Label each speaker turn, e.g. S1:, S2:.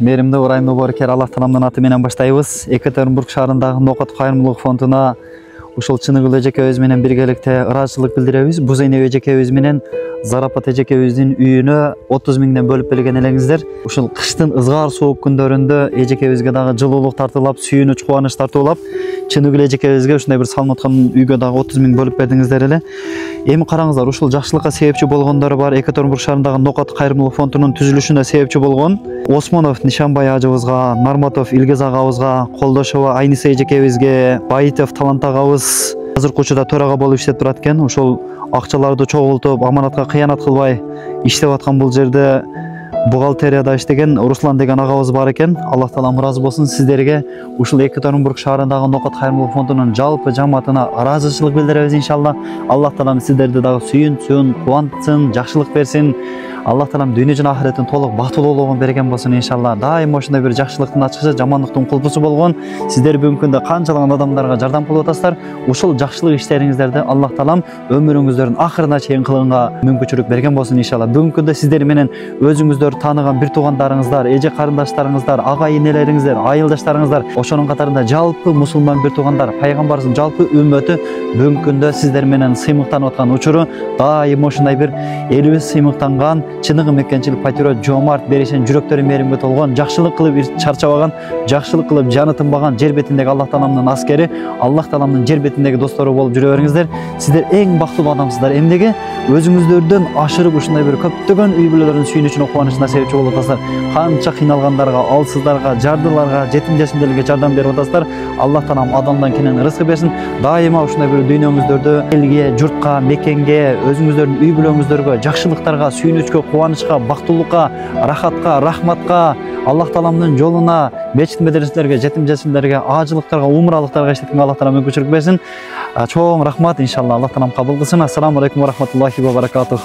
S1: Мейримди урайымдуу боркер Аллах таламдын аты менен баштайбыз. Екатеринбург шаарындагы Нокот кайрымдуулук фондуна ушул чыныгыл эжекебиз менен биргеликте ыраазычылык билдиребиз. Бузайнеп эжекебиз менен Зарапат эжекебиздин үйүнө 30 миңден бөлүп берген элеңиздер. Ушул кыштын ызгар суук күндөрүндө эжекебизге дагы жылуулук тартуулап, сүйүнүч, кубаныч тартуулап, чыныгыл эжекебизге ушундай бир салматкан үйгө дагы 30 миң бөлүп бердиңиздер эле. Эми караңыздар, ушул жакшылыкка себепчи болгондор бар. Екатеринбург шаарындагы Нокот кайрымдуулук фондунун түзүлүшүнө себепчи болгон Осмонов Нишанбай ажыбызга, Нарматов Илгиз агабызга, Колдошова Айниса эжекебизге, Баитов Талант агабыз азыркы учурда төрага болуп иштеп турат экен. Ошол акчаларды чогултуп, аманатка кыянат кылбай иштеп аткан бул жерде бухгалтерияда иштеген Руслан деген агабыз бар экен. Аллах таалам ыраазы болсун сиздерге. Ушул Екатеринбург шаарындагы Нокот кайрымдуулук фондунун жалпы жамаатына ыраазычылык билдиребиз иншалла. Аллах таалам сиздерди дагы сүйүнсүн, кубантсын, жакшылык берсин. Аллах таалам дүйнө жана ахиреттин толук бактылуулугун берген болсун иншалла. Дайыма ошондой бир жакшылыктын ачкычы, жамандыктын кулпусу болгон. Сиздер бүгүнкү күндө канчалаган адамдарга жардам кылып атасыздар. Ушул жакшылык иштериңиздерди Аллах таалам өмүрүңүздөрдүн ахырына чейин кылганга мүмкүнчүлүк берген болсун иншалла. Бүгүнкү күндө сиздер менен өзүңүздөр тааныган бир туугандарыңыздар, эже карындаштарыңыздар, ага энелериңиздер, айылдаштарыңыздар, ошонун катарында жалпы мусулман бир туугандар, пайгамбарыбыздын жалпы үммөтү бүгүнкү күндө сиздер менен сыймыктанып аткан учуру дайыма ошондой бир элибиз сыймыктанган, чыныгы мекенчилик, патриот, жомарт, беришен, жүрөктөрү мээримге толгон, жакшылык кылып чарчабаган, жакшылык кылып жаны тынбаган жер бетиндеги Аллах тааламдын аскери, Аллах тааламдын жер бетиндеги достору болуп жүрө бериңиздер. Сиздер эң бактылуу адамсыздар. Эмнеге? Өзүңүздөрдөн ашырып ушундай бир көптөгөн үй бүлөлөрдүн сүйүнүчүнө, кубанычына себепчи болуп атасыздар. Канча кыйналгандарга, алсыздарга, жардыларга, жетим жесимдерге жардам берип атасыздар. Аллах таалам адамдан кенен рызкы берсин. Дайыма ушундай бир дүйнөңүздөрдө элге, журтка, мекенге, өзүңүздөрдүн үй бүлөңүздөргө, жакшылыктарга, сүйүнүчкө, кубанычка, бактылыкка, рахатка, рахматка, Аллах тааламдын жолуна, мечит медреселерге, жетим жесимдерге, ажылыктарга, умралыктарга иштеткенге Аллах таалам мүмкүнчүлүк берсин. Чоң рахмат иншалла. Аллах таалам кабыл кылсын. Ассаламу алейкум ва рахматуллахи ва баракатух.